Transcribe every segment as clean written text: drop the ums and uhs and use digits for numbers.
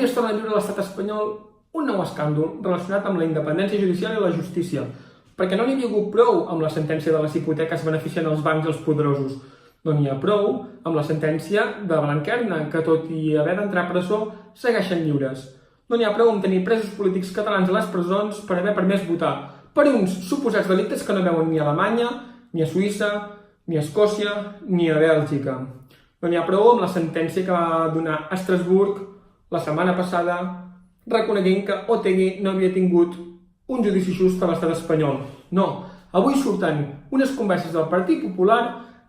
Avui es torna a viure a l'estat espanyol un nou escàndol relacionat amb la independència judicial i la justícia, perquè no n'hi havia hagut prou amb la sentència de les hipoteques beneficiant els bancs i els poderosos. No n'hi ha prou amb la sentència de Blanquerna, que tot i haver d'entrar a presó, segueixen lliures. No n'hi ha prou amb tenir presos polítics catalans a les presons per haver permès votar per uns suposats delictes que no veuen ni a Alemanya, ni a Suïssa, ni a Escòcia, ni a Bèlgica. No n'hi ha prou amb la sentència que va donar a Estrasburg la setmana passada, reconeguent que Otegi no havia tingut un judici just a l'estat espanyol. No, avui surten unes converses del Partit Popular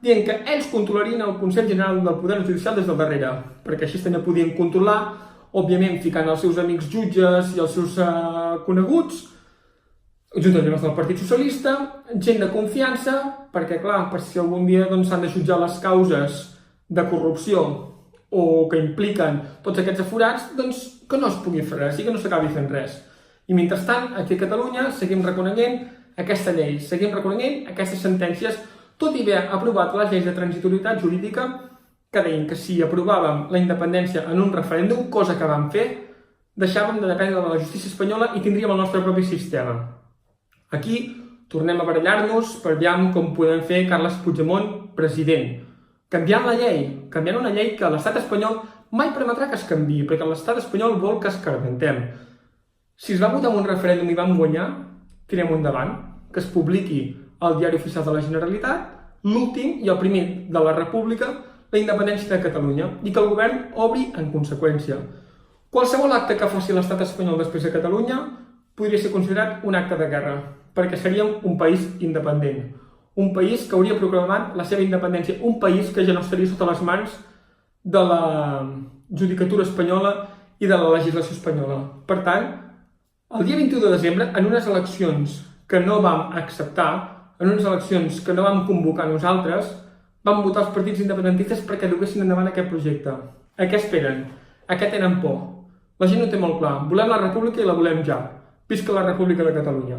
dient que ells controlarien el Consell General del Poder Judicial des del darrere, perquè així també podien controlar, òbviament ficant els seus amics jutges i els seus coneguts, juntament del Partit Socialista, gent de confiança, perquè clar, per si algun dia s'han de jutjar les causes de corrupció o que impliquen tots aquests aforats, que no es pugui fer res i que no s'acabi fent res. I mentrestant, aquí a Catalunya seguim reconeguent aquesta llei, seguim reconeguent aquestes sentències, tot i haver aprovat les lleis de transitorietat jurídica que deien que si aprovàvem la independència en un referèndum, cosa que vam fer, deixàvem de dependre de la justícia espanyola i tindríem el nostre propi sistema. Aquí tornem a barallar-nos per veure com podem fer Carles Puigdemont president. Canviant la llei, canviant una llei que l'estat espanyol mai permetrà que es canviï, perquè l'estat espanyol vol que escarmentem. Si es va votar en un referèndum i vam guanyar, tirem endavant, que es publiqui al Diari Oficial de la Generalitat, l'últim i el primer de la República, la independència de Catalunya, i que el govern obri en conseqüència. Qualsevol acte que faci l'estat espanyol després de Catalunya podria ser considerat un acte de guerra, perquè seríem un país independent, un país que hauria proclamat la seva independència, un país que ja no estaria sota les mans de la judicatura espanyola i de la legislació espanyola. Per tant, el dia 21 de desembre, en unes eleccions que no vam acceptar, en unes eleccions que no vam convocar nosaltres, vam votar els partits independentistes perquè duguessin endavant aquest projecte. A què esperen? A què tenen por? La gent ho té molt clar. Volem la república i la volem ja. Visca la República de Catalunya.